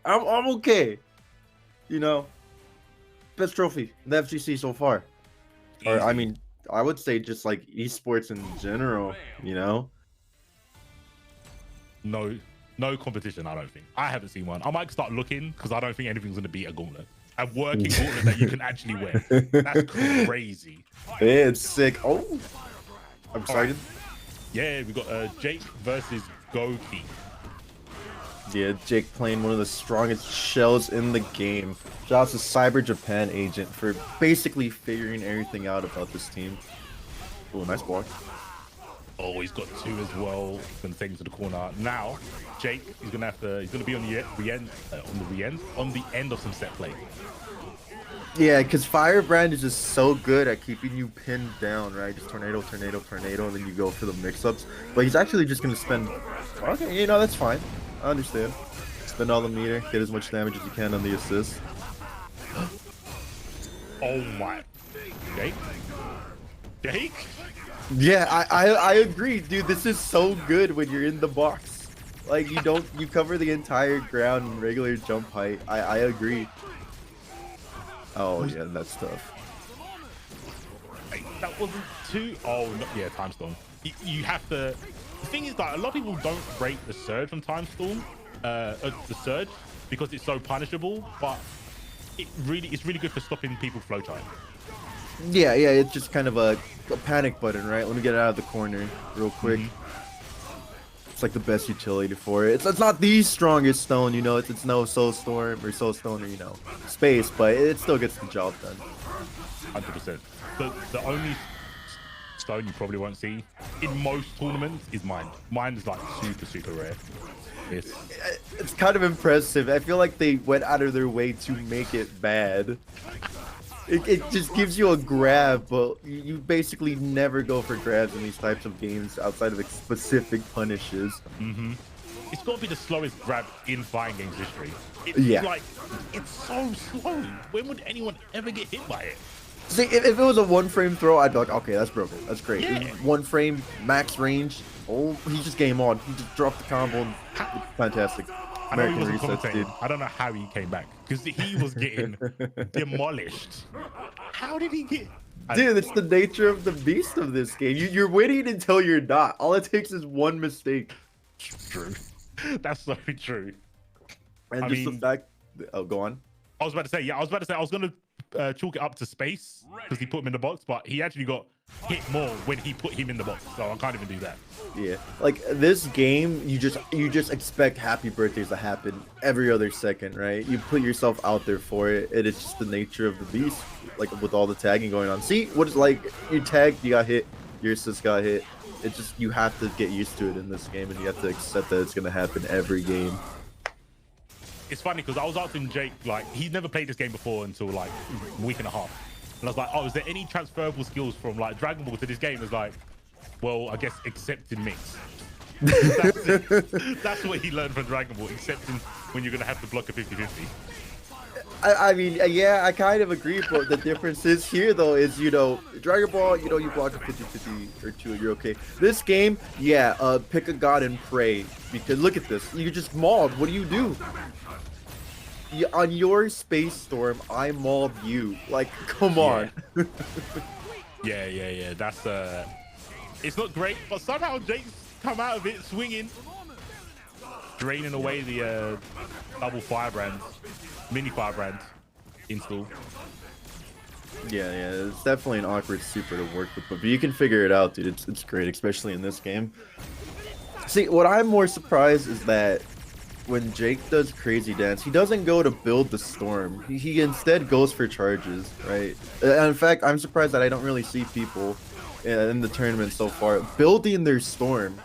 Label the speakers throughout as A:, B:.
A: I'm okay. You know, best trophy in the FGC so far. Or I
B: Easy.
A: mean, I would say just like esports in general. You know.
B: No competition, I don't think. I haven't seen one. I might start looking because I don't think anything's going to beat a gauntlet. A working gauntlet that you can actually wear. That's crazy.
A: It's sick. Oh, I'm excited.
B: Right. Yeah, we got Jake versus Goki.
A: Yeah, Jake playing one of the strongest shells in the game. Shout out to Cyber Japan agent for basically figuring everything out about this team. Oh, nice block.
B: Oh, he's got two as well. He's gonna take him to the corner. Now, Jake, he's gonna be on the end of some set play.
A: Yeah, because Firebrand is just so good at keeping you pinned down, right? Just tornado, tornado, tornado, and then you go for the mix-ups. But he's actually just gonna spend. Okay, you know that's fine. I understand. Spend all the meter, get as much damage as you can on the assist.
B: Oh my, Jake.
A: Yeah, I agree, dude. This is so good when you're in the box. Like you cover the entire ground in regular jump height. I agree. Oh yeah, that's tough.
B: That wasn't too. Oh no, yeah, Time Storm. You have to. The thing is that a lot of people don't rate the surge from Time Storm, the surge, because it's so punishable. But it's really good for stopping people flow time.
A: Yeah, it's just kind of a panic button, right? Let me get out of the corner real quick. It's like the best utility for it. It's not the strongest stone, you know. It's no Soul Storm or Soul Stone or, you know, space, but it still gets the job done.
B: 100%. The only stone you probably won't see in most tournaments is Mind. Mind is like super rare.
A: It's kind of impressive. I feel like they went out of their way to make it bad. It just gives you a grab, but you basically never go for grabs in these types of games outside of specific punishes.
B: It's got to be the slowest grab in fighting games history.
A: Yeah.
B: Like, it's so slow. When would anyone ever get hit by it?
A: See, if it was a one-frame throw, I'd be like, okay, that's broken. That's great.
B: Yeah.
A: One frame, max range. Oh, he just game on. He just dropped the combo. And fantastic.
B: I know he
A: American
B: wasn't
A: resets, dude.
B: commentating. I don't know how he came back because he was getting demolished. How did he get?
A: Dude, it's the nature of the beast of this game. You're winning until you're not. All it takes is one mistake.
B: True. That's so true.
A: And
B: I
A: just
B: mean,
A: the fact. Oh, go on.
B: I was about to say, I was going to chalk it up to space because he put him in the box, but he actually got hit more when he put him in the box, so I can't even do that.
A: Yeah, like this game, you just expect happy birthdays to happen every other second, right? You put yourself out there for it, and it's just the nature of the beast. Like with all the tagging going on. See, what it's like? You tagged, you got hit, your assist got hit. It's just you have to get used to it in this game, and you have to accept that it's gonna happen every game.
B: It's funny because I was asking Jake, like, he's never played this game before until like a week and a half. And I was like, oh, is there any transferable skills from like Dragon Ball to this game? It's like, well, I guess accepting mix. That's it. That's what he learned from Dragon Ball, accepting when you're going to have to block a 50-50.
A: I mean, yeah, I kind of agree, but the difference is here, though, is, you know, Dragon Ball, you know, you block a 50-50 or two, you're okay. This game, yeah, pick a god and pray, because look at this. You just mauled. What do? On your Space Storm, I mauled you. Like, come on.
B: Yeah. That's, it's not great, but somehow Jake's come out of it swinging, draining away the double Firebrand. Mini Firebrand install.
A: Yeah, it's definitely an awkward super to work with, but you can figure it out, dude. It's great, especially in this game. See, what I'm more surprised is that when Jake does Crazy Dance, he doesn't go to build the storm. He instead goes for charges, right? And in fact, I'm surprised that I don't really see people in the tournament so far building their storm,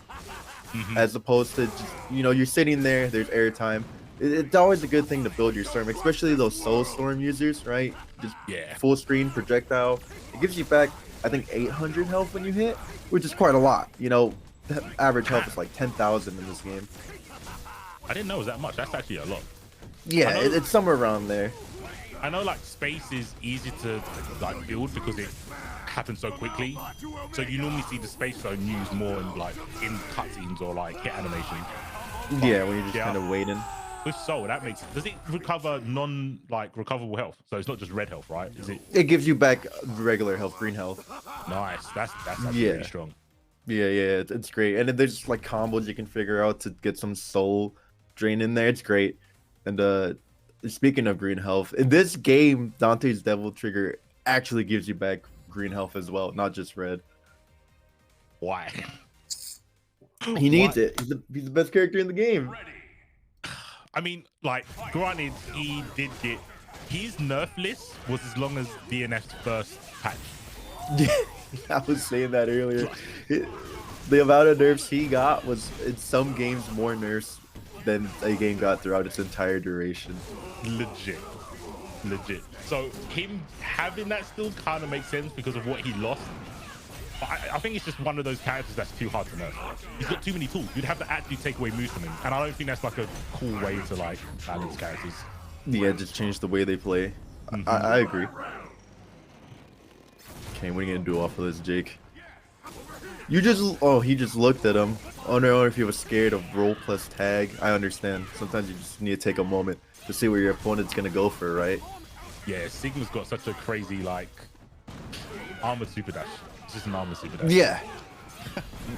A: as opposed to just, you know, you're sitting there, there's airtime. It's always a good thing to build your storm, especially those Soul Storm users, right? Just full screen projectile. It gives you back, I think, 800 health when you hit, which is quite a lot. You know, the average health is like 10,000 in this game.
B: I didn't know it was that much. That's actually a lot.
A: Yeah, it's somewhere around there.
B: I know, like, space is easy to like build because it happens so quickly. So you normally see the space zone used more in like in cutscenes or like hit animation.
A: Yeah, when you're just kind of waiting.
B: With soul, that makes. Does it recover like recoverable health? So it's not just red health, right? Is it?
A: It gives you back regular health, green health.
B: Nice. That's actually
A: Yeah.
B: really strong.
A: Yeah, it's great. And then there's like combos you can figure out to get some soul drain in there. It's great. And speaking of green health, in this game, Dante's Devil Trigger actually gives you back green health as well, not just red.
B: Why?
A: He needs it. He's the best character in the game.
B: I mean, like, granted, he did get his nerf list was as long as DNF's first patch.
A: Yeah, I was saying that earlier. The amount of nerfs he got was in some games more nerfs than a game got throughout its entire duration.
B: Legit. So him having that still kind of makes sense because of what he lost. But I think it's just one of those characters that's too hard to nerf. He's got too many tools. You'd have to actually take away moves from him, and I don't think that's like a cool way to like balance characters.
A: Yeah, just change the way they play. I agree. Okay, what are you gonna do off of this, Jake? He just looked at him. Oh no, if he was scared of roll plus tag, I understand. Sometimes you just need to take a moment to see where your opponent's gonna go for, right?
B: Yeah, Sigma's got such a crazy like armored super dash. It's just an armored super dash.
A: Yeah.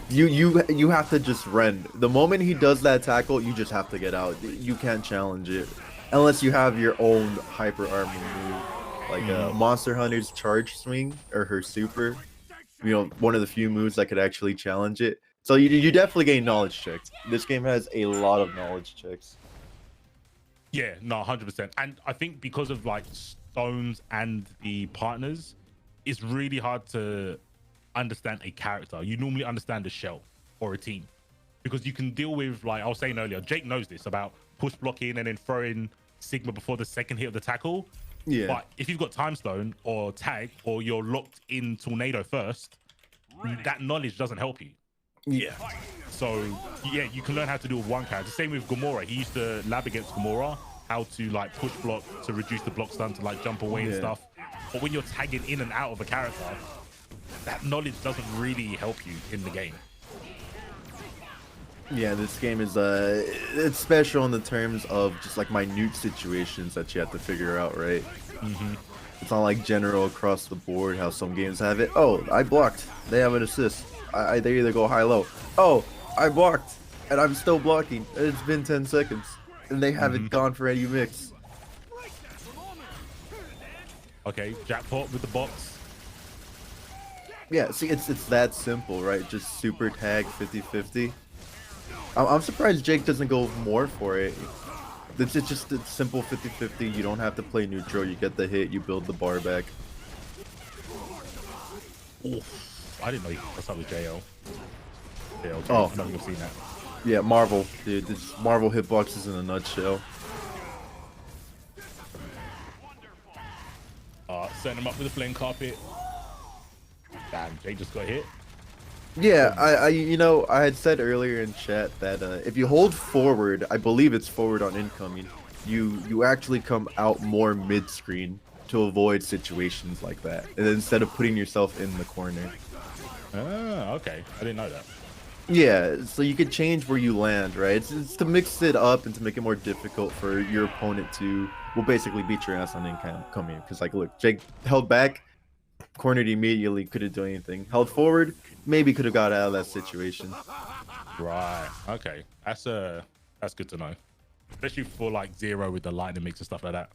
A: You have to just rend. The moment he does that tackle, you just have to get out. You can't challenge it unless you have your own hyper armor move, like Monster Hunter's charge swing or her super. You know, one of the few moves that could actually challenge it. So you definitely gain knowledge checks. This game has a lot of knowledge checks.
B: Yeah, no, 100%. And I think because of like stones and the partners, it's really hard to understand a character. You normally understand a shell or a team because you can deal with, like I was saying earlier, Jake knows this about push blocking and then throwing Sigma before the second hit of the tackle.
A: Yeah.
B: But if you've got time stone or tag or you're locked in tornado first, that knowledge doesn't help you.
A: Yeah.
B: So yeah, you can learn how to do it with one character. Same with Gamora. He used to lab against Gamora, how to like push block to reduce the block stun to like jump away and stuff. But when you're tagging in and out of a character, that knowledge doesn't really help you in the game.
A: Yeah, this game is it's special in the terms of just like minute situations that you have to figure out, right? It's not like general across the board how some games have it. Oh, I blocked. They have an assist. They either go high-low. Oh, I blocked, and I'm still blocking. It's been 10 seconds, and they haven't gone for any mix.
B: Okay, jackpot with the box.
A: Yeah, see, it's that simple, right? Just super tag 50-50. I'm surprised Jake doesn't go more for it. It's just a simple 50-50. You don't have to play neutral. You get the hit. You build the bar back.
B: Oof, I didn't know that's how it was JL. JL,
A: Oh.
B: I've never seen that.
A: Yeah, Marvel, dude. This Marvel hitboxes in a nutshell.
B: Setting him up with a flame carpet. Damn, Jake just got hit.
A: Yeah, I had said earlier in chat that if you hold forward, I believe it's forward on incoming, you actually come out more mid-screen to avoid situations like that, and instead of putting yourself in the corner.
B: Ah, okay. I didn't know that.
A: Yeah, so you could change where you land, right? It's to mix it up and to make it more difficult for your opponent to, well, basically beat your ass on incoming. Because, like, look, Jake held back, cornered immediately, couldn't do anything. Held forward, maybe could have got out of that situation.
B: Right. Okay. That's good to know. Especially for like Zero with the lightning mix and stuff like that.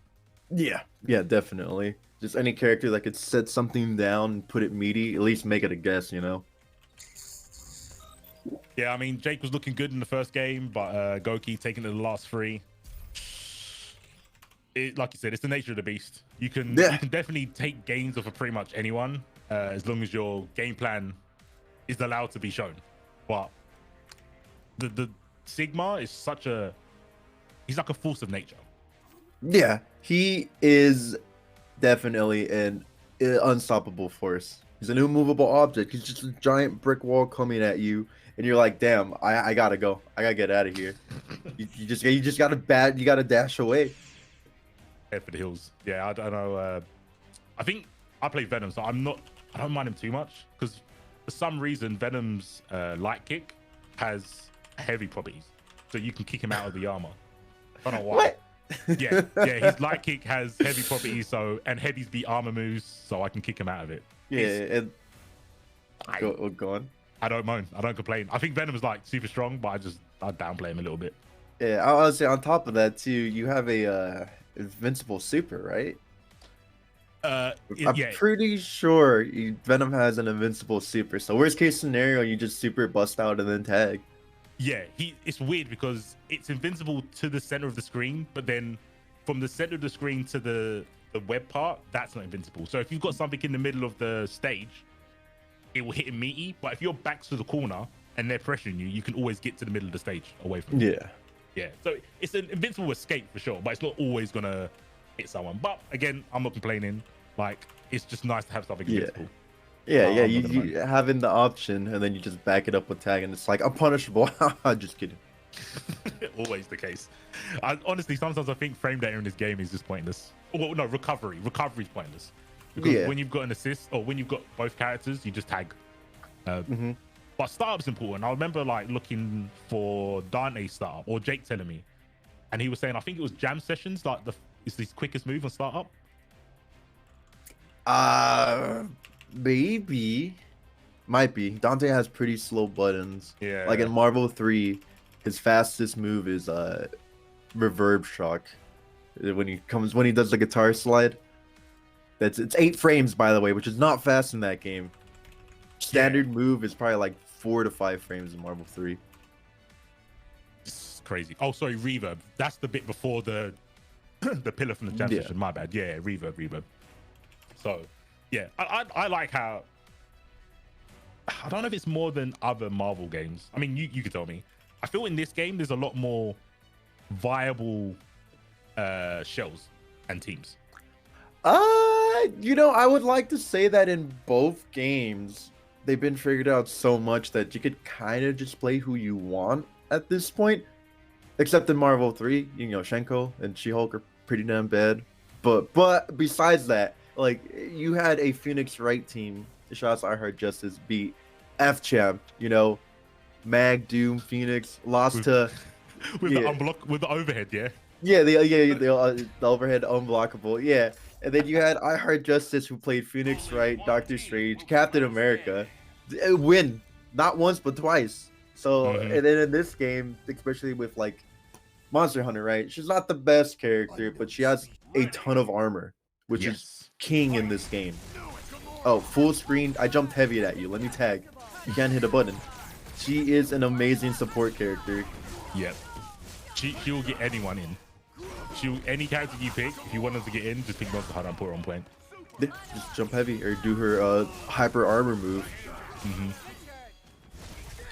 A: Yeah, definitely. Just any character that could set something down and put it meaty, at least make it a guess, you know?
B: Yeah, I mean, Jake was looking good in the first game, but Goki taking it the last three. Like you said, it's the nature of the beast. You can definitely take gains off of pretty much anyone, as long as your game plan is allowed to be shown. But the Sigma is he's like a force of nature.
A: Yeah, he is definitely an unstoppable force. He's an immovable object. He's just a giant brick wall coming at you, and you're like, damn, I gotta go. I gotta get out of here. you just gotta dash away.
B: Head for the hills. Yeah, I don't know. I think I play Venom, so I don't mind him too much because for some reason Venom's light kick has heavy properties, so you can kick him out of the armor. I don't know why.
A: What?
B: Yeah. His light kick has heavy properties, and heavies beat armor moves, so I can kick him out of it.
A: And go on.
B: I don't moan. I don't complain. I think Venom's like super strong, but I downplay him a little bit.
A: Yeah, I was say on top of that too, you have a invincible super, right? I'm pretty sure Venom has an invincible super. So worst case scenario, you just super bust out and then tag.
B: Yeah, it's weird because it's invincible to the center of the screen, but then from the center of the screen to the web part, that's not invincible. So if you've got something in the middle of the stage, it will hit him meaty. But if your back's to the corner and they're pressuring you, you can always get to the middle of the stage away from them. Yeah. So it's an invincible escape for sure, but it's not always gonna hit someone. But again, I'm not complaining. Like, it's just nice to have something invincible.
A: Yeah, you having the option, and then you just back it up with tag, and it's like, I'm punishable. Just kidding.
B: Always the case. Honestly, sometimes I think frame data in this game is just pointless. Well, no, recovery. Recovery's pointless. Because when you've got an assist, or when you've got both characters, you just tag. But startup's important. I remember like looking for Dante's startup, or Jake telling me, and he was saying, I think it was jam sessions, like it's his quickest move on startup.
A: Maybe. Might be. Dante has pretty slow buttons.
B: Yeah.
A: Like in Marvel 3, his fastest move is reverb shock. When he does the guitar slide. It's 8 frames, by the way, which is not fast in that game. Standard move is probably like 4 to 5 frames in Marvel 3.
B: It's crazy. Oh, sorry, reverb. That's the bit before the pillar from the jam session. My bad. Yeah, reverb. So, yeah, I like how. I don't know if it's more than other Marvel games. I mean, you could tell me. I feel in this game there's a lot more viable shells and teams.
A: I would like to say that in both games, they've been figured out so much that you could kind of just play who you want at this point. Except in Marvel 3, Shenko and She-Hulk are pretty damn bad. But besides that, like, you had a Phoenix Wright team, shots I Heart Justice, beat F-Champ, Mag, Doom, Phoenix, lost to...
B: with the overhead, yeah?
A: Yeah, the overhead unblockable, yeah. And then you had I Heart Justice, who played Phoenix Wright, Doctor Strange, Captain America. Win, not once, but twice. So, and then in this game, especially with, like, Monster Hunter, right? She's not the best character, but she has a ton of armor, which is king in this game. Oh, full screen. I jumped heavy at you. Let me tag. You can't hit a button. She is an amazing support character.
B: Yep. She will get anyone in. Any character you pick, if you want them to get in, just pick Monster Hunter and put her on point.
A: Just jump heavy or do her hyper armor move.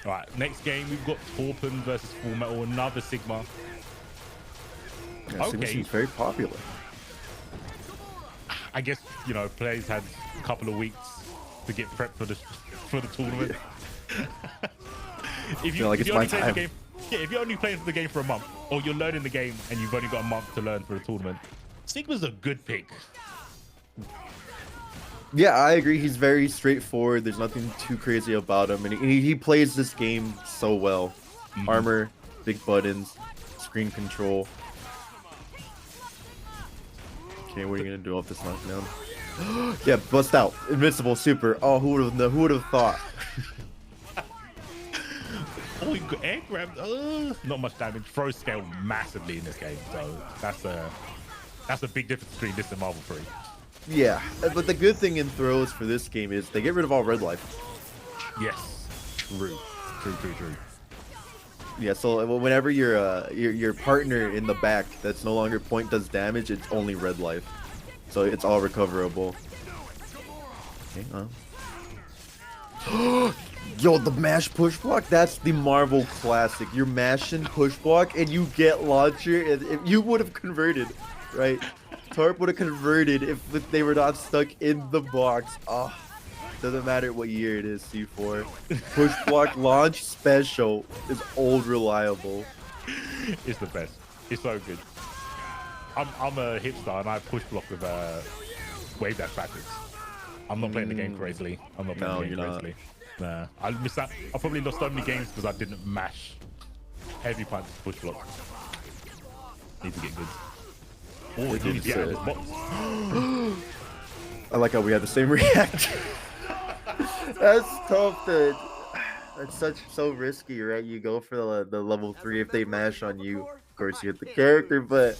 B: All right, next game we've got Torpen versus Full Metal, another Sigma.
A: Yeah, Sigma seems very popular.
B: I guess players had a couple of weeks to get prepped for the tournament. if you only play the game, if you're only playing the game for a month, or you're learning the game and you've only got a month to learn for the tournament, Sigma's a good pick.
A: Yeah, I agree. He's very straightforward. There's nothing too crazy about him, and he plays this game so well. Armor, big buttons, screen control. Okay, what are you gonna do off this knockdown? Yeah, bust out, invincible super. Oh, who would have thought?
B: Oh, he got air grabbed. Not much damage. Throw scale massively in this game, so that's a big difference between this and Marvel 3.
A: Yeah, but the good thing in throws for this game is they get rid of all red life.
B: Yes, true.
A: Yeah, so whenever your partner in the back that's no longer point does damage, it's only red life, so it's all recoverable. Okay, yo, the mash push block, that's the Marvel classic. You're mashing push block and you get launcher, and if you would have converted, right? Torp would have converted if they were not stuck in the box. Oh, doesn't matter what year it is, C4. Push block launch special is old reliable.
B: It's the best. It's so good. I'm a hipster and I push block with wave dash backwards. I'm not playing the game crazily. I'm not playing the game crazily. Nah, I missed that. I probably lost so many games because I didn't mash heavy punch push block. Need to get good. Oh,
A: It
B: he
A: did
B: needs to get out of
A: say-
B: this box.
A: I like how we had the same reaction. That's tough. That's so risky, right? You go for the level 3 if they mash on you. Of course, you hit the character, but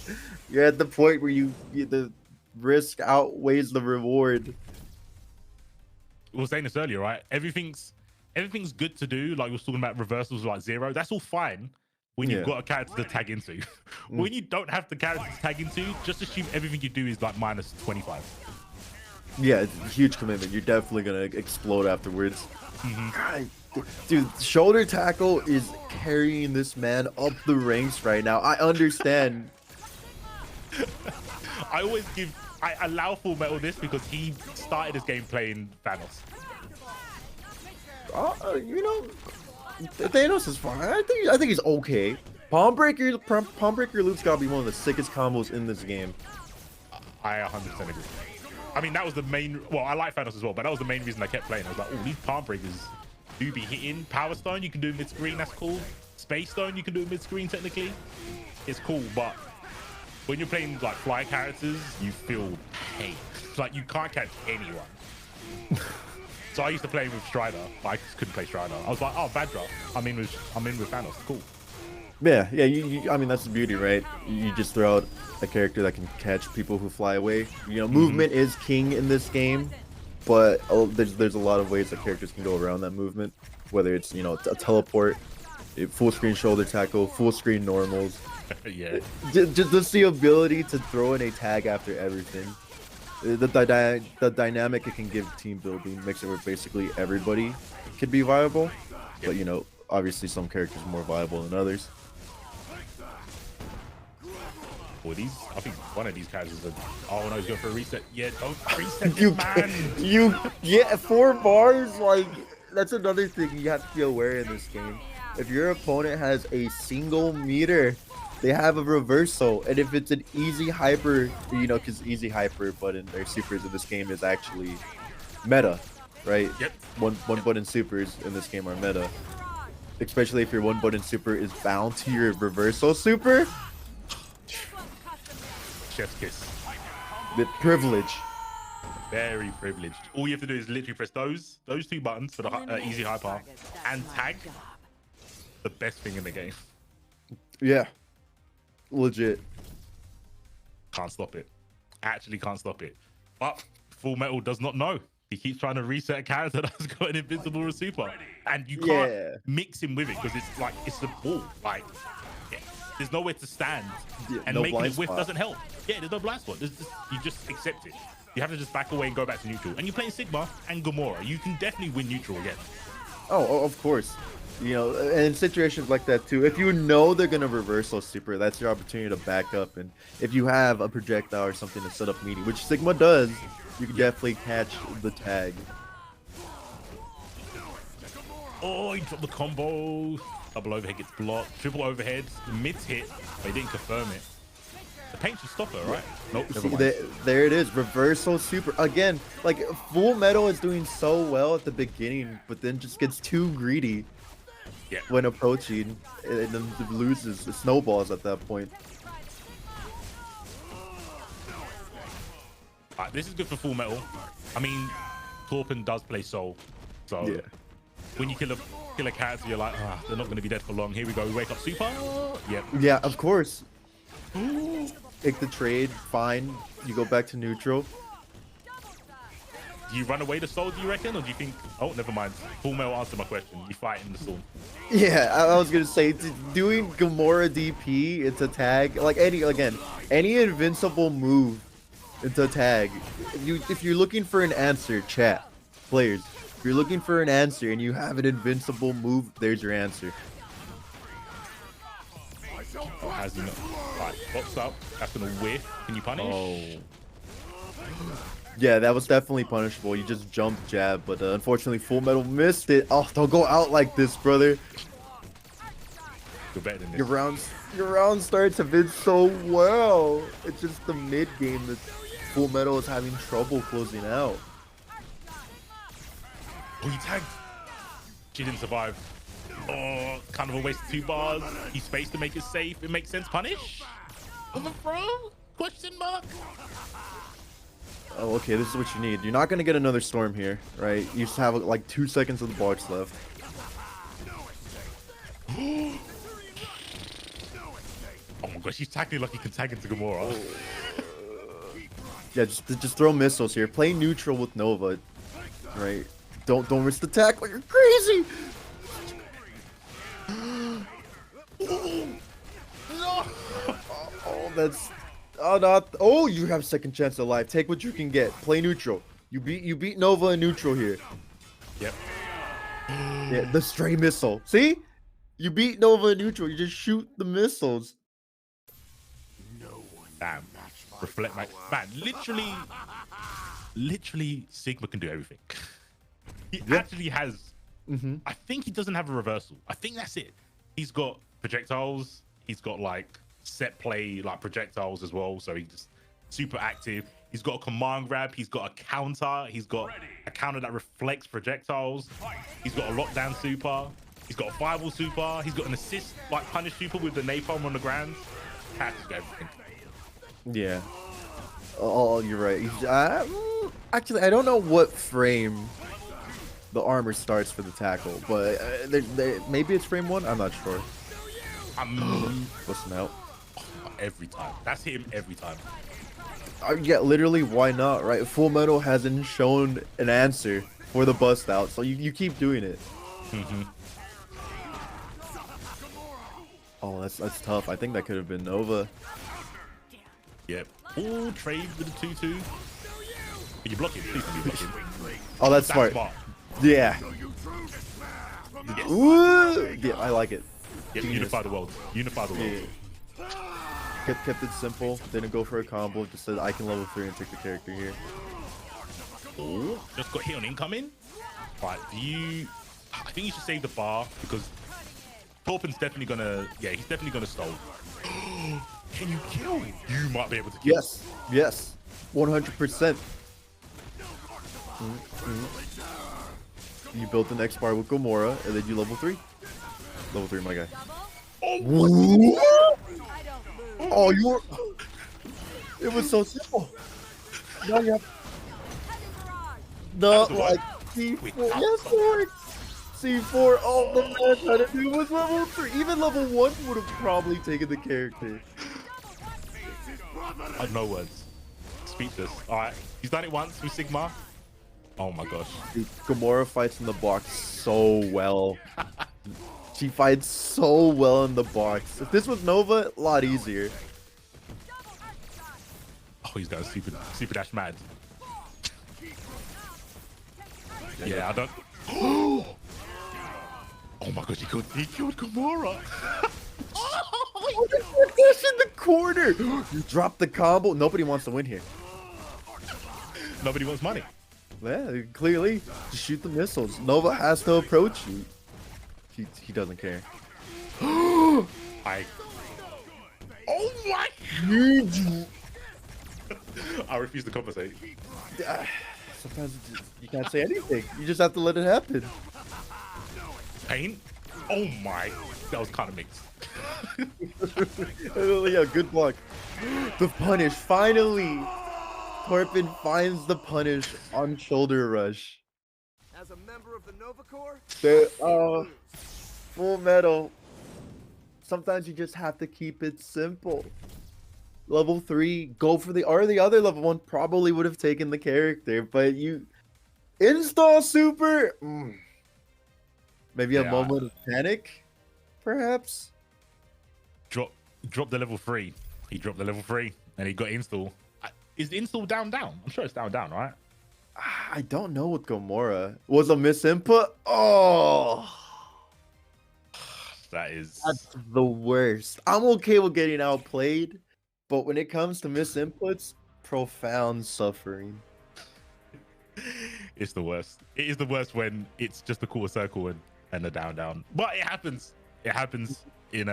A: you're at the point where the risk outweighs the reward.
B: We were saying this earlier, right? Everything's good to do. Like we were talking about reversals like 0. That's all fine when you've
A: Yeah.
B: got a character to tag into. When you don't have the character to tag into, just assume everything you do is like minus 25.
A: Yeah, it's a huge commitment. You're definitely gonna explode afterwards. God, dude, shoulder tackle is carrying this man up the ranks right now. I understand.
B: I allow Full Metal this because he started his game playing Thanos.
A: You know, Thanos is fine. I think he's okay. Palm breaker loop's gotta be one of the sickest combos in this game.
B: I 100% agree. I mean, that was the main. Well, I like Thanos as well, but that was the main reason I kept playing. I was like, oh, these palm breakers do be hitting. Power Stone, you can do mid screen. That's cool. Space Stone, you can do mid screen. Technically, it's cool, but when you're playing like fly characters, you feel pain. Like you can't catch anyone. So I used to play with Strider, but I just couldn't play Strider. I was like, oh, Vadra, I'm in with Thanos. Cool.
A: Yeah. I mean, that's the beauty, right? You just throw out a character that can catch people who fly away. You know, movement is king in this game, but there's a lot of ways that characters can go around that movement. Whether it's, you know, a teleport, full screen shoulder tackle, full screen normals.
B: Yeah.
A: Just the ability to throw in a tag after everything. The dynamic it can give team building makes it where basically everybody could be viable. But, you know, obviously some characters are more viable than others.
B: Well, I think one of these characters are, oh no, he's going for a reset. Yeah, don't reset this, man.
A: 4 bars, like, that's another thing you have to be aware in this game. If your opponent has a single meter, they have a reversal, and if it's an easy hyper, you know, because easy hyper button their supers in this game is actually meta, right?
B: Yep.
A: One button supers in this game are meta, especially if your one button super is bound to your reversal super.
B: Chef's kiss.
A: The privilege.
B: Very privileged. All you have to do is literally press those 2 buttons for the easy hyper and tag. The best thing in the game.
A: Yeah. Legit.
B: Can't stop it. Actually can't stop it. But Full Metal does not know. He keeps trying to reset a character that's got an invincible super. And you can't mix him with it because it's like, it's the ball. Like, yeah, there's nowhere to stand. And
A: no
B: making
A: blind
B: it whiff
A: spot.
B: doesn't help. Yeah, there's no blind spot. You just accept it. You have to just back away and go back to neutral. And you're playing Sigma and Gamora. You can definitely win neutral again.
A: Oh, of course. You know, and in situations like that too, if you know they're gonna reversal super, that's your opportunity to back up. And if you have a projectile or something to set up meeting, which Sigma does, you can definitely catch the tag.
B: Oh, he dropped the combo. Double overhead gets blocked. Triple overhead. Mid's hit. They didn't confirm it. The paint should stop her, right? Nope, never mind.
A: There it is, reversal super. Again, like Full Metal is doing so well at the beginning, but then just gets too greedy.
B: Yeah.
A: When approaching, and then loses, it snowballs at that point.
B: This is good for Full Metal. I mean, Torpen does play Soul, so
A: Yeah.
B: when you kill a character, you're like, ah, they're not going to be dead for long. Here we go. We wake up super. Yep.
A: Yeah, of course. Take the trade, fine. You go back to neutral.
B: Do you run away to Soul, do you reckon? Or do you think, oh, never mind. Full Metal answered my question. You fight in the storm.
A: Yeah, I was gonna say doing Gamora DP into tag, like any invincible move into tag. If you're looking for an answer, chat players. If you're looking for an answer and you have an invincible move, there's your answer.
B: Oh, has he not? Right, pops up. That's gonna whiff. Can you punish?
A: Oh. Yeah, that was definitely punishable. You just jumped jab, but unfortunately Full Metal missed it. Oh, don't go out like this, brother.
B: You're better than this.
A: Your round starts have been so well. It's just the mid game that Full Metal is having trouble closing out.
B: Oh, he tagged. She didn't survive. Oh, kind of a waste of 2 bars. He spaced to make it safe. It makes sense. Punish? Lava, bro? Question mark?
A: Oh, okay, this is what you need. You're not gonna get another storm here, right? You just have like 2 seconds of the box left.
B: Oh my gosh, he's tackling like he can tag into Gamora.
A: Yeah, just throw missiles here. Play neutral with Nova, right? Don't risk the tackle. You're crazy.
B: No!
A: Oh, that's not. Oh, you have second chance of life. Take what you can get. Play neutral. You beat Nova in neutral here.
B: Yep.
A: Yeah, the stray missile. See, you beat Nova in neutral. You just shoot the missiles.
B: Damn. Reflect my man. Literally, Sigma can do everything. He actually has. I think he doesn't have a reversal. I think that's it. He's got projectiles. He's got like set play like projectiles as well. So he's just super active. He's got a command grab. He's got a counter. He's got a counter that reflects projectiles. He's got a lockdown super. He's got a fireball super. He's got an assist like punish super with the napalm on the ground. Cat has got everything.
A: Yeah. Oh, you're right. Actually, I don't know what frame the armor starts for the tackle, but maybe it's frame 1. I'm not sure. Listen out.
B: Every time. That's him every time.
A: Yeah, literally, why not, right? Full Metal hasn't shown an answer for the bust out, so you keep doing it. Oh, that's tough. I think that could have been Nova.
B: Yep. Ooh, trade with the 2-2. Are you blocking? Please don't be blocking.
A: Oh, that's smart. Yeah.
B: Yes.
A: Ooh, yeah, I like it.
B: Yep, unify the world. Unify the world.
A: Yeah. Kept it simple. Didn't go for a combo. Just said I can level 3 and take the character here.
B: Oh, just got hit on incoming. Right, I think you should save the bar because Torpin's definitely gonna. Yeah, he's definitely gonna stall. Can you kill? You might be able to kill.
A: Yes, 100%. You built the next bar with Gamora, and then you level 3. Level 3, my guy. Oh, you were. It was so simple. Now you have. No, like C4. Yes, Lord. C4. All the man tried to do was level 3. Even level 1 would have probably taken the character.
B: I have no words. Speechless. All right, he's done it once with Sigma. Oh my gosh.
A: Dude, Gamora fights in the box so well. She fights so well in the box. If this was Nova, a lot easier.
B: Oh, he's got a super dash mad. Yeah, I don't. Oh my gosh, he killed Gamora.
A: Oh, that's in the corner. You dropped the combo. Nobody wants to win here.
B: Nobody wants money.
A: Yeah, clearly. Just shoot the missiles. Nova has to approach you. He doesn't care.
B: Oh my! I refuse to compensate.
A: Sometimes you can't say anything. You just have to let it happen.
B: Pain? Oh my! That was kind of mixed.
A: Yeah, good block. The punish, finally! Torpin finds the punish on shoulder rush.
C: As a member of the Nova Corps,
A: Full Metal. Sometimes you just have to keep it simple. Level 3, go for the other level 1 probably would have taken the character, but you install super. Maybe a moment of panic, perhaps.
B: Drop the level 3. He dropped the level 3 and he got install. Is the install down? I'm sure it's down, right?
A: I don't know with Gamora. Was a misinput? Oh, that's the worst. I'm okay with getting outplayed, but when it comes to misinputs, profound suffering.
B: It's the worst. It is the worst when it's just a quarter circle and a down. But it happens. It happens in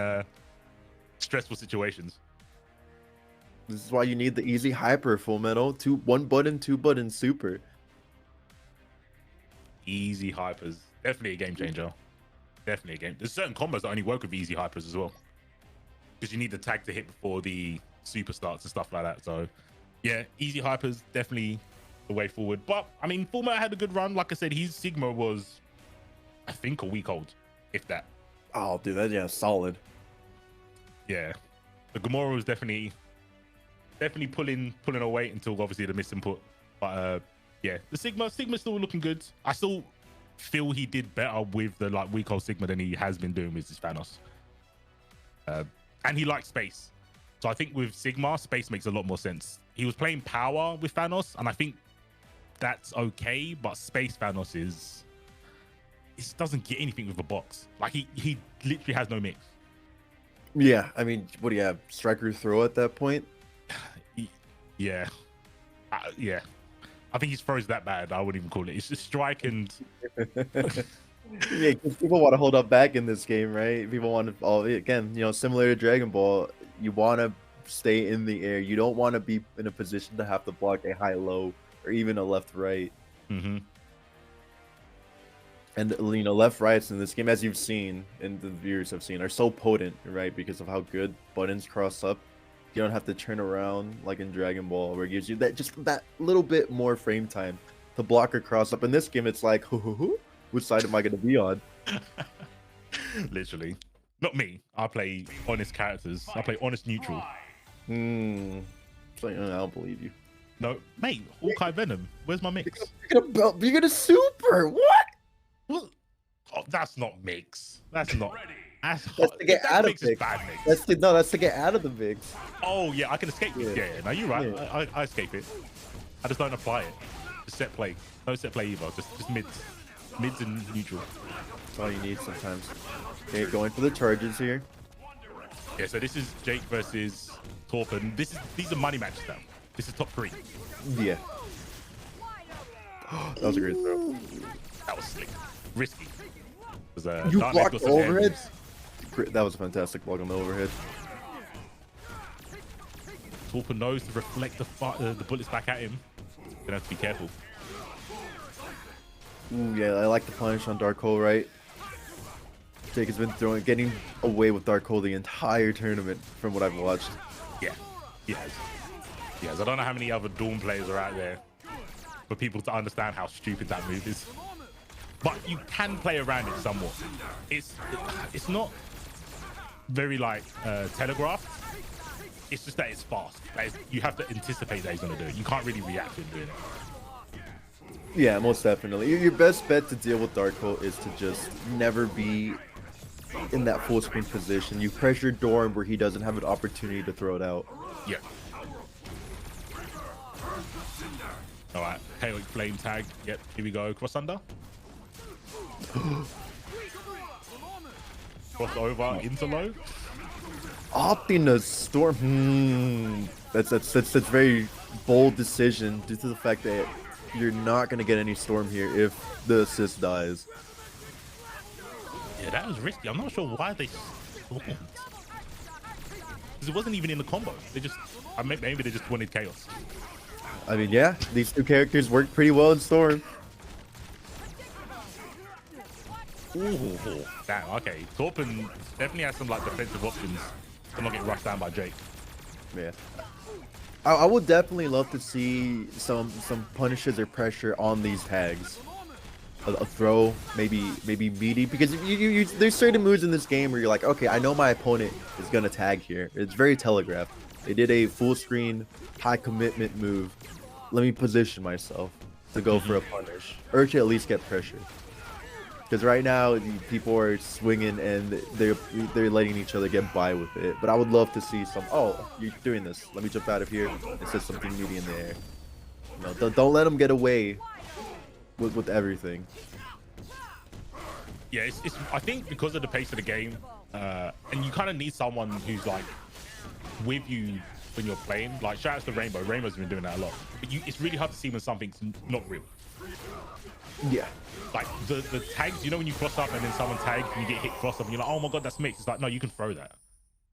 B: stressful situations.
A: This is why you need the easy hyper Full Metal. 1 button, 2 button super.
B: Easy hypers. Definitely a game changer. Definitely a game. There's certain combos that only work with easy hypers as well. Because you need the tag to hit before the super starts and stuff like that. So yeah, easy hypers definitely the way forward. But I mean, Fulmer had a good run. Like I said, his Sigma was, I think, a week old, if that.
A: Oh, dude, that yeah, solid.
B: Yeah, the Gamora was definitely pulling a weight until obviously the misinput. But yeah, the Sigma's still looking good. I still feel he did better with the like week old Sigma than he has been doing with his Thanos. And he likes space. So I think with Sigma, space makes a lot more sense. He was playing power with Thanos, and I think that's okay, but space Thanos it doesn't get anything with the box. Like he literally has no mix.
A: Yeah, I mean, what do you have? Striker throw at that point?
B: Yeah. Yeah. I think his throw's that bad. I wouldn't even call it. It's just strike and...
A: Yeah, 'cause people want to hold up back in this game, right? People want to, again, you know, similar to Dragon Ball, you want to stay in the air. You don't want to be in a position to have to block a high-low or even a left-right.
B: Mm-hmm.
A: And, you know, left-rights in this game, as you've seen and the viewers have seen, are so potent, right? Because of how good buttons cross up. You don't have to turn around like in Dragon Ball, where it gives you that just that little bit more frame time to block or cross up. In this game, it's like, which side am I going to be on?
B: Literally. Not me. I play honest characters. I play honest neutral.
A: It's like, I don't believe you.
B: No, mate, Hawkeye Venom. Where's my mix?
A: You're gonna super. What?
B: What? Oh, that's not mix. That's not. That's
A: to get out of
B: mix is
A: mix.
B: bad mix.
A: That's to get out of the mix.
B: Oh yeah, I can escape it. Yeah, no, you're right.
A: Yeah.
B: I escape it. I just don't apply it. Just set play. No set play either. Just mids and neutral.
A: That's all you need sometimes. Okay, going for the charges here.
B: Yeah, so this is Jake versus Torpen. These are money matches now. This is top 3.
A: Yeah. That was a great throw.
B: That was slick. Risky.
A: You blocked the overhead? That was a fantastic block on the overhead.
B: Torpen knows to reflect the bullets back at him. Gonna have to be careful.
A: Ooh, yeah, I like the punish on Dark Hole, right? Jake has been getting away with Dark Hole the entire tournament from what I've watched.
B: Yeah, he has. Yes, I don't know how many other Dawn players are out there for people to understand how stupid that move is. But you can play around it somewhat. It's not very like telegraphed. It's just that it's fast. Like, you have to anticipate that he's gonna do it. You can't really react to him doing it.
A: Yeah, most definitely. Your best bet to deal with Dark Hole is to just never be in that full screen position. You pressure Dorm where he doesn't have an opportunity to throw it out.
B: Yeah. All right, Chaotic Flame tag. Yep, here we go. Cross under. Cross over into low.
A: Opting the Storm. That's very bold decision due to the fact that you're not gonna get any Storm here if the assist dies.
B: Yeah, that was risky. I'm not sure why they stormed. Because it wasn't even in the combo. They just, maybe they just wanted chaos.
A: I mean, yeah, these two characters work pretty well in Storm.
B: Ooh, damn, okay. Torpen definitely has some like defensive options to not get rushed down by Jake.
A: Yeah. I would definitely love to see some punishes or pressure on these tags. A throw, maybe meaty, because there's certain moves in this game where you're like, okay, I know my opponent is gonna tag here. It's very telegraphed. They did a full screen, high commitment move. Let me position myself to go for a punish, or to at least get pressure. Because right now people are swinging and they're letting each other get by with it. But I would love to see some. Oh, you're doing this. Let me jump out of here and set something meaty in the air. You know, don't let them get away with everything.
B: Yeah, it's I think because of the pace of the game, and you kind of need someone who's like with you when you're playing. Like, shout out to Rainbow. Rainbow's been doing that a lot. But it's really hard to see when something's not real.
A: Yeah.
B: Like the tags, you know, when you cross up and then someone tags and you get hit cross up and you're like, oh my god, that's mixed. It's like, no, you can throw that.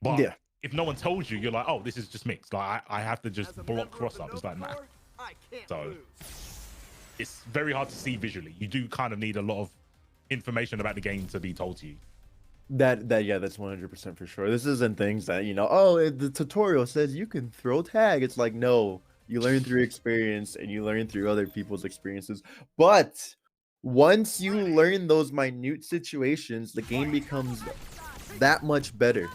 B: But
A: yeah,
B: if no one told you, you're like, oh, this is just mixed. Like I have to just block cross up. It's like, nah. So it's very hard to see visually. You do kind of need a lot of information about the game to be told to you.
A: Yeah, that's 100% for sure. This isn't things that, oh, the tutorial says you can throw tag. It's like, no, you learn through experience and you learn through other people's experiences. But once you learn those minute situations, the game becomes that much better.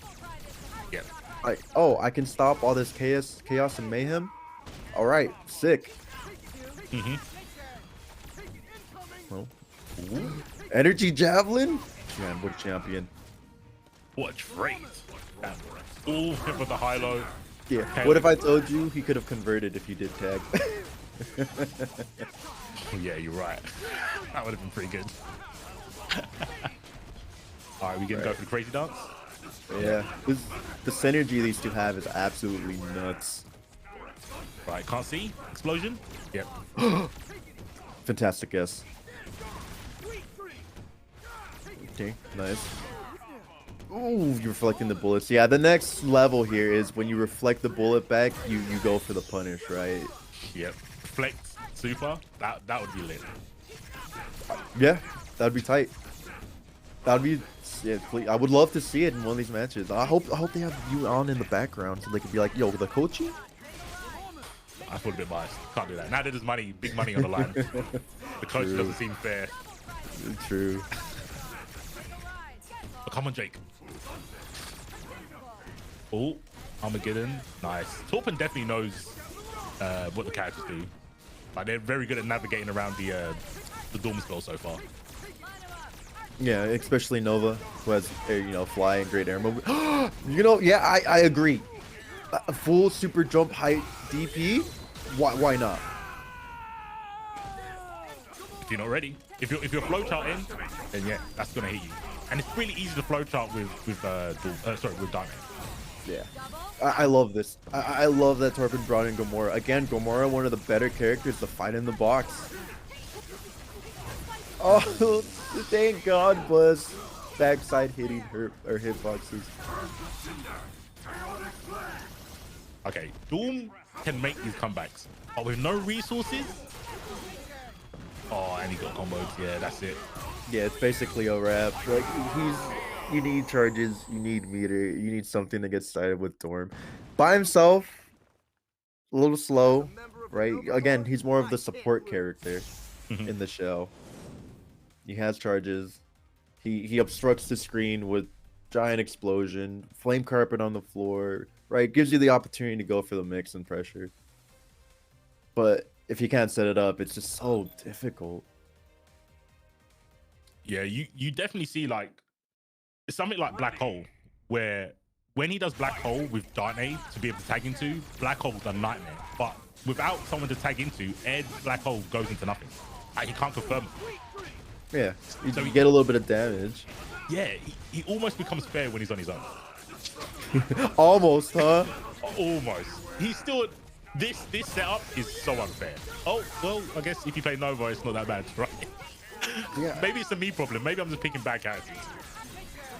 B: Yeah.
A: Like, oh, I can stop all this chaos and mayhem. All right, sick. Well, energy javelin. Man, what a champion.
B: What a trait. All hit with the high-low.
A: Yeah.
B: Okay.
A: What if I told you he could have converted if you did tag?
B: Yeah, you're right. That would have been pretty good. All right, we gonna go for the crazy dance?
A: Yeah. The synergy these two have is absolutely nuts.
B: Right, can't see. Explosion? Yep.
A: Fantastic guess. Okay, nice. Ooh, you're reflecting the bullets. Yeah, the next level here is when you reflect the bullet back, you go for the punish, right?
B: Yep. Reflect super. That would be lit.
A: Yeah, that'd be tight. That'd be, yeah, please. I would love to see it in one of these matches. I hope they have you on in the background so they could be like, yo, the coaching?
B: I feel a bit biased. Can't do that. Now that there's money, big money on the line. The coach doesn't seem fair.
A: True.
B: But come on, Jake. Oh, Armageddon. Nice. Torpin definitely knows what the characters do. Like, they're very good at navigating around the Doom spell so far.
A: Yeah, especially Nova, who has, fly and great air movement. Yeah, I agree. A full super jump height DP? Why not?
B: If you're not ready, if you're flowchart in, then yeah, that's gonna hit you. And it's really easy to flowchart with Diamond.
A: Yeah, I love this. I love that Torpin brought in Gamora. Again, Gamora, one of the better characters to fight in the box. Oh, thank God, Buzz. Backside hitting her or hitboxes.
B: Okay, Doom can make these comebacks, but with no resources. Oh, and he got combos. Yeah, that's it.
A: Yeah, it's basically a wrap. Like, you need charges, you need meter, you need something to get started with Storm. By himself, a little slow, right? Again, he's more of the support character in the show. He has charges. He obstructs the screen with giant explosion, flame carpet on the floor, right? Gives you the opportunity to go for the mix and pressure. But if you can't set it up, it's just so difficult.
B: Yeah, you definitely see, like, it's something like Black Hole, where when he does Black Hole with Darknade to be able to tag into, Black Hole's a nightmare. But without someone to tag into, Black Hole goes into nothing. Like, he can't confirm it.
A: Yeah, you get a little bit of damage.
B: Yeah, he almost becomes fair when he's on his own.
A: Almost, huh?
B: Almost. He's still... This setup is so unfair. Oh, well, I guess if you play Nova, it's not that bad, right?
A: Yeah.
B: Maybe it's a me problem. Maybe I'm just picking bad characters.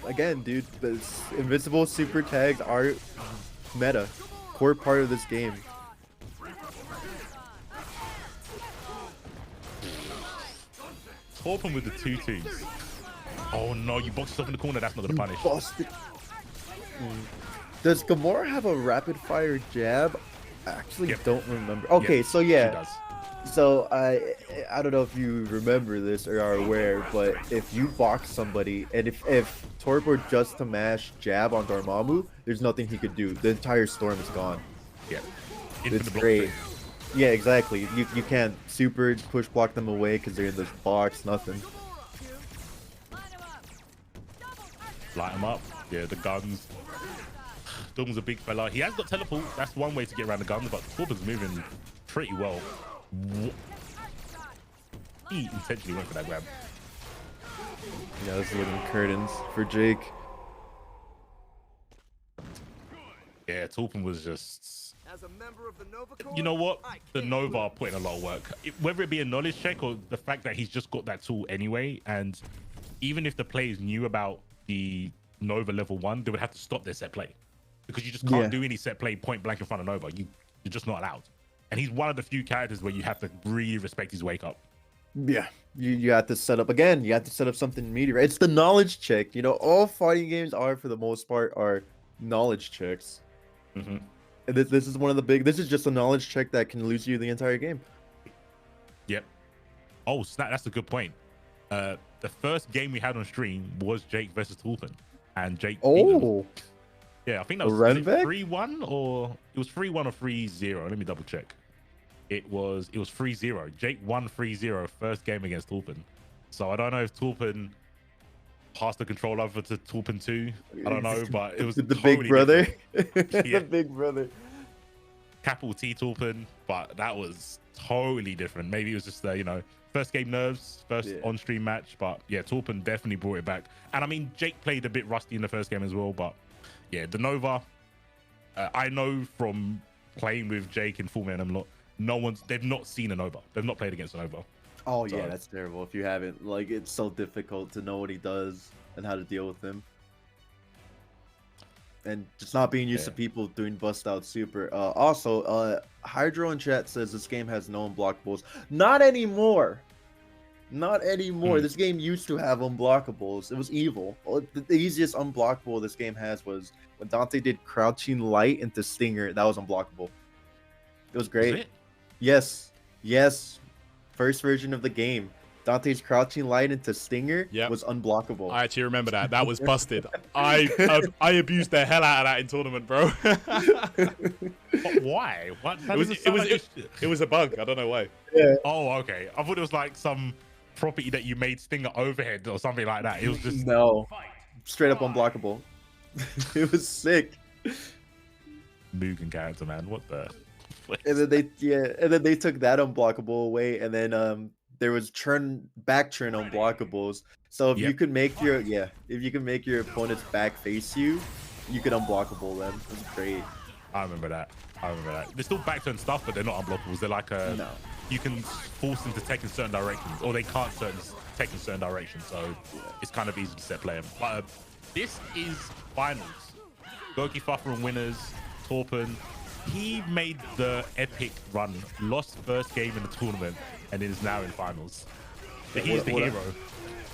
A: Again, dude, the invincible super tags are meta. Core part of this game.
B: Torpin with the 2-2s. Oh no, you boxed yourself in the corner. That's not gonna punish.
A: Busted. Does Gamora have a rapid fire jab? I actually don't remember. Okay, so yeah.
B: She does.
A: So I don't know if you remember this or are aware, but if you box somebody and if Torp were just to mash jab on Dormammu, there's nothing he could do. The entire storm is gone.
B: Yeah.
A: It's great. Yeah, exactly. You can't super push block them away because they're in this box. Nothing.
B: Light him up. Yeah, the guns. Doom's a big fella. He has got teleport. That's one way to get around the guns, but Torpin's moving pretty well. He intentionally went for that grab.
A: Yeah, this is looking curtains for Jake.
B: Yeah, Torpin was just...
C: As a member of the Nova Corps,
B: you know what? The Nova are putting a lot of work. Whether it be a knowledge check or the fact that he's just got that tool anyway, and even if the players knew about the Nova level 1, they would have to stop their set play. Because you just can't do any set play point blank in front of Nova. You're just not allowed. And he's one of the few characters where you have to really respect his wake up.
A: Yeah, you have to set up again. You have to set up something meteor. It's the knowledge check. You know, all fighting games are for the most part are knowledge checks.
B: Hmm.
A: And this is one of the big. This is just a knowledge check that can lose you the entire game.
B: Yep. Oh snap! That's a good point. The first game we had on stream was Jake versus Tulpen, and Jake beat him.
A: Oh,
B: Yeah, I think that
A: a
B: was
A: Renvec?
B: 3-1 or it was 3-1 or 3-0. Let me double check. It was 3-0. Jake won 3-0 first game against Tulpen. So I don't know if Tulpen passed the control over to Tulpen 2. I don't know, but it was
A: the
B: totally
A: big brother.
B: different. Yeah.
A: The big brother.
B: Capital T Tulpen, but that was totally different. Maybe it was just the, first game nerves, first on-stream match. But yeah, Tulpen definitely brought it back. And I mean, Jake played a bit rusty in the first game as well. But yeah, the Nova, I know from playing with Jake and Full Man, they've not seen a Nova. They've not played against a Nova.
A: Oh
B: So-
A: yeah, that's terrible. If you haven't, like, it's so difficult to know what he does and how to deal with him. And just not being used to people doing bust out super. Also, Hydro in chat says this game has no unblockables. Not anymore. Not anymore. This game used to have unblockables. It was evil. The easiest unblockable this game has was when Dante did crouching light into Stinger. That was unblockable. It was great.
B: Was it?
A: Yes. Yes. First version of the game. Dante's crouching light into Stinger was unblockable.
D: I actually remember that. That was busted. I abused the hell out of that in tournament, bro.
B: But why? What?
D: It was a bug. I don't know why.
A: Yeah.
B: Oh, okay. I thought it was like some property that you made Stinger overhead or something like that. It was just
A: No. Straight up unblockable. It was sick.
B: Mugen character, man. What the?
A: And then they took that unblockable away, and then there was back churn unblockables. So if you could make your opponent's back face you, you could unblockable them. It was great.
B: I remember that. They're still back turn stuff, but they're not unblockables. They're like you can force them to take in certain directions, or they can't take in certain directions. So it's kind of easy to set play them. But this is finals. Goki Fuffer and winners. Torpen. He made the epic run, lost first game in the tournament, and is now in finals. But he's the hero.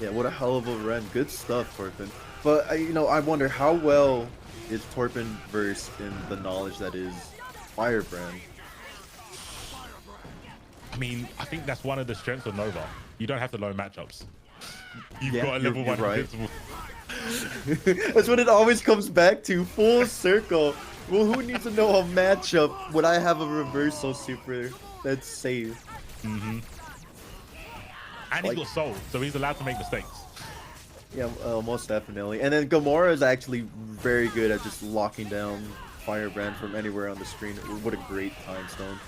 A: Yeah, what a hell of a run. Good stuff, Torpen. But I wonder how well is Torpen versed in the knowledge that is Firebrand.
B: I mean, I think that's one of the strengths of Nova. You don't have to learn matchups. You've
A: Yeah,
B: got a level
A: you're
B: 1
A: right.
B: invincible.
A: That's what it always comes back to. Full circle. Well, who needs to know a matchup when I have a reversal super that's safe?
B: Mm-hmm. And he's got soul, so he's allowed to make mistakes.
A: Yeah, most definitely. And then Gamora is actually very good at just locking down Firebrand from anywhere on the screen. What a great time stone.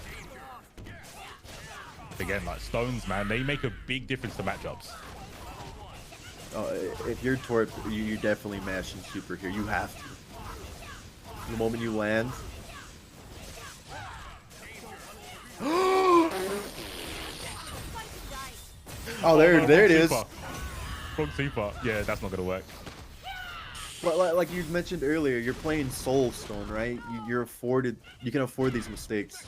B: Again, like stones, man, they make a big difference to matchups.
A: If you're Torp, you definitely mash in super here. You have to. The moment you land. Oh, there it is.
B: From super. Yeah, that's not gonna work.
A: Well, like you mentioned earlier, you're playing Soulstone, right? You can afford these mistakes.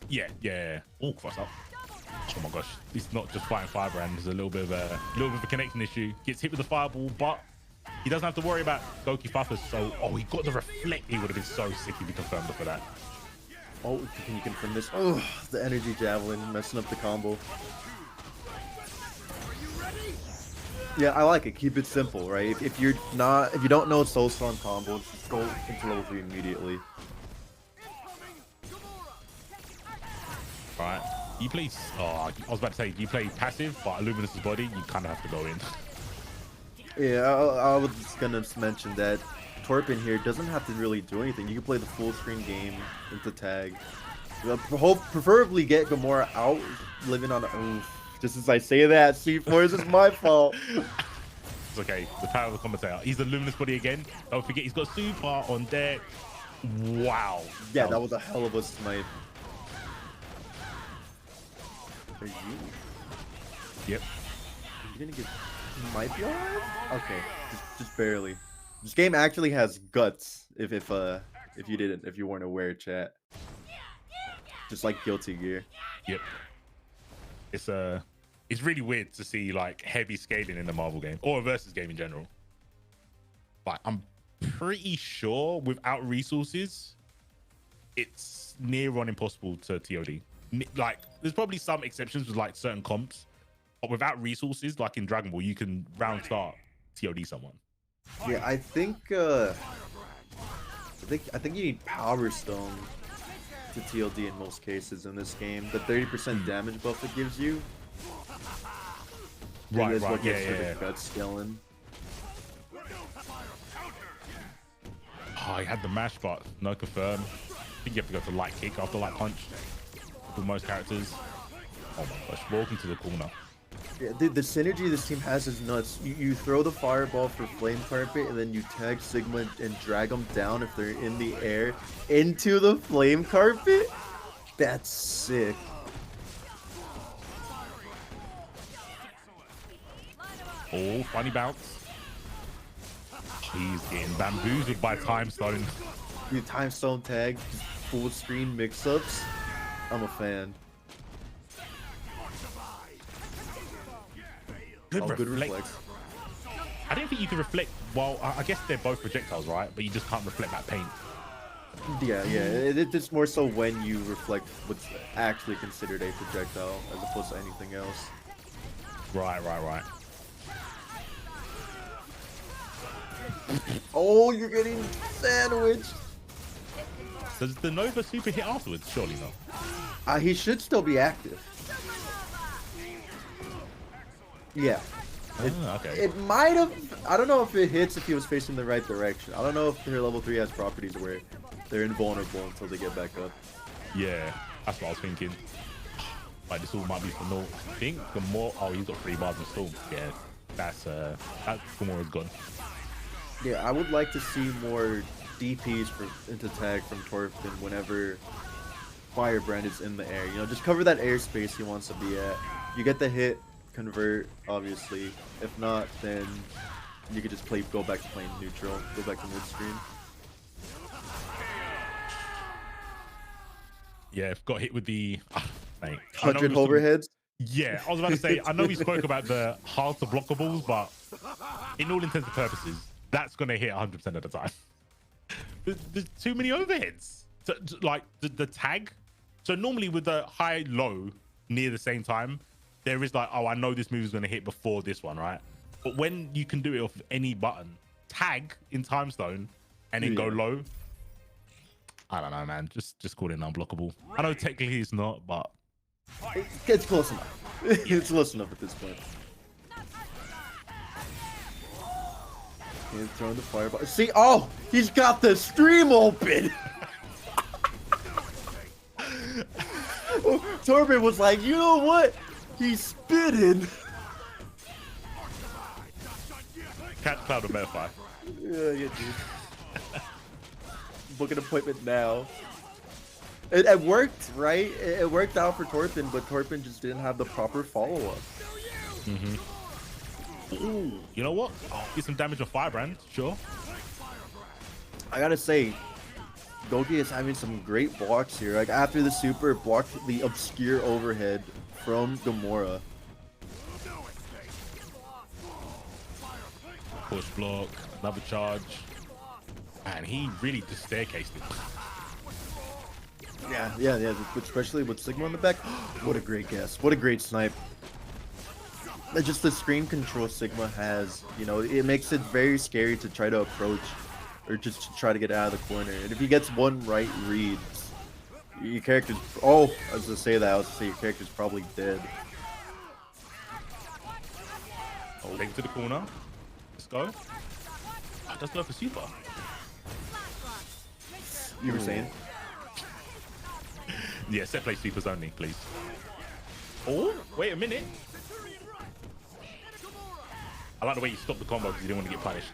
B: Yeah. Oh, cross up. Oh my gosh, he's not just fighting Firebrand. There's a little bit of a connection issue. Gets hit with the fireball, but he doesn't have to worry about Goki Fuffers. So, he got the reflect. He would have been so sick if he confirmed for that.
A: Oh, can you confirm this? Oh, the energy javelin messing up the combo. Yeah, I like it. Keep it simple, right? If you don't know Soulstone combos, just go into level 3 immediately.
B: All right. You play. I was about to say, you play passive, but Illuminus's body, you kind of have to go in.
A: Yeah, I was just gonna mention that Torpen here doesn't have to really do anything. You can play the full screen game into tag. Preferably get Gamora out, living on. Just as I say that, C4 is my fault.
B: It's okay. The power of the commentator. He's the Luminous body again. Don't forget, he's got super on deck. Wow.
A: Yeah, that was a hell of a snipe. Are you?
B: Yep.
A: Are you gonna get? You might be alive. Okay, just barely. This game actually has guts. If you weren't aware, chat. Just like Guilty Gear.
B: Yep. It's it's really weird to see like heavy scaling in the Marvel game or a versus game in general. But I'm pretty sure without resources, it's near on impossible to TOD. Like, there's probably some exceptions with like certain comps, but without resources, like in Dragon Ball, you can round start TOD someone.
A: Yeah, I think you need Power Stone to TLD in most cases in this game. The 30% damage buff it gives you.
B: Right,
A: is what gets
B: yeah.
A: the guts scaling.
B: Oh, he had the mash, but no confirm. I think you have to go for light kick after light punch for most characters. Oh my gosh, walking to the corner.
A: Yeah, the synergy this team has is nuts. You throw the fireball for Flame Carpet, and then you tag Sigma and drag them down if they're in the air into the Flame Carpet. That's sick.
B: Oh, funny bounce. He's getting bamboozled by Time Stone.
A: The Time Stone tag, full screen mix-ups. I'm a fan.
B: Good reflect. I don't think you can reflect. Well, I guess they're both projectiles, right? But you just can't reflect that paint.
A: Yeah. It's more so when you reflect what's actually considered a projectile as opposed to anything else.
B: Right.
A: Oh, you're getting sandwiched.
B: Does the Nova super hit afterwards? Surely not.
A: He should still be active. Yeah.
B: Okay.
A: It might have. I don't know if it hits if he was facing the right direction. I don't know if their level 3 has properties where they're invulnerable until they get back up.
B: Yeah, that's what I was thinking. Like, this all might be for no. I think the more. Oh, he's got 3 bars and still. Yeah, that's Gamora's gone.
A: Yeah, I would like to see more DPs into tag from Torfin whenever Firebrand is in the air. You know, just cover that airspace he wants to be at. You get the hit, convert, obviously. If not, then you could just go back to playing neutral, go back to mid-screen.
B: Yeah, got hit with the
A: 100 overheads.
B: Yeah, I was about to say, I know we spoke about the hard to blockables, but in all intents and purposes, that's going to hit 100% of the time. There's too many overheads. So, like, the tag. So normally with the high-low near the same time, there is like, oh, I know this move is going to hit before this one, right? But when you can do it off any button, tag in Time Stone, and then go low, I don't know, man. Just call it unblockable. I know technically it's not, but...
A: It's close enough. It's close enough at this point. He's throwing the fireball. See, oh, he's got the stream open. Torben was like, you know what? He's spitting.
B: Catch Cloud or Metafy.
A: Yeah, dude. Book an appointment now. It worked, right? It worked out for Torpen, but Torpen just didn't have the proper follow-up.
B: Ooh, you know what? Get some damage on Firebrand, sure.
A: I gotta say, Gogi is having some great blocks here. Like, after the super, blocked the obscure overhead from Gamora.
B: Push block, another charge. Man, he really just staircased it.
A: Yeah, especially with Sigma on the back. What a great guess. What a great snipe. Just the screen control Sigma has, you know, it makes it very scary to try to approach or just to try to get out of the corner. And if he gets one right read, your character's... Oh, I was going to say that. I was going to say your character's probably dead.
B: Oh, link to the corner. Let's go. Oh, does go for super.
A: You were saying?
B: Yeah, set play supers only, please. Oh, wait a minute. I like the way you stopped the combo because you didn't want to get punished.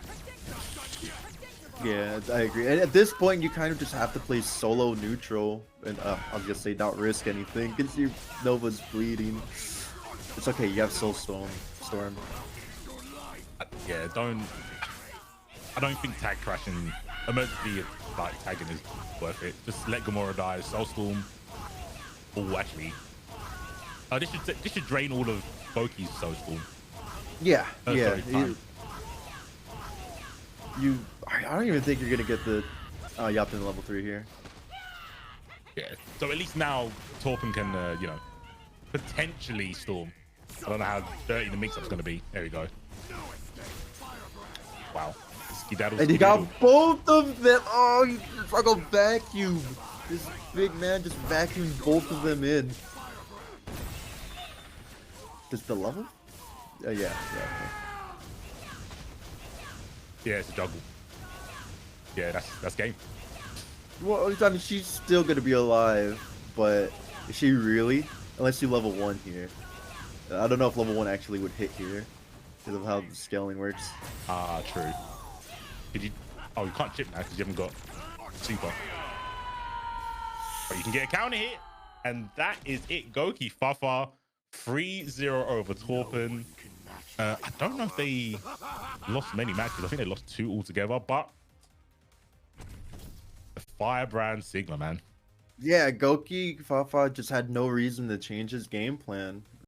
A: Yeah, I agree. And at this point, you kind of just have to play solo neutral. And I was going to say not risk anything because your Nova's bleeding. It's okay, you have Soul Storm.
B: Yeah, I don't think tag crashing, emergency like tagging is worth it. Just let Gamora die, Soulstorm. Oh, actually, This should drain all of Boki's Soul Storm.
A: Yeah, yeah.
B: Sorry, time.
A: I don't even think you're gonna get the Yapton level 3 here.
B: Yeah. So at least now Torpen can, you know, potentially Storm. I don't know how dirty the mix-up's gonna be. There we go. Wow.
A: And he got both of them. Oh, it's like a vacuum. This big man just vacuumed both of them in. Does the level? Yeah.
B: Yeah, it's a juggle. Yeah, that's game.
A: Well, I mean, she's still gonna be alive, but is she really? Unless you level 1 here. I don't know if level 1 actually would hit here because of how the scaling works.
B: Ah, true. Did you? Oh, you can't chip now because you haven't got super. But you can get a counter hit, and that is it. Goki Fafa 3-0 over Torpen. I don't know if they lost many matches. I think they lost 2 altogether, but the Firebrand Sigma, man.
A: Yeah, Goki Fafa just had no reason to change his game plan.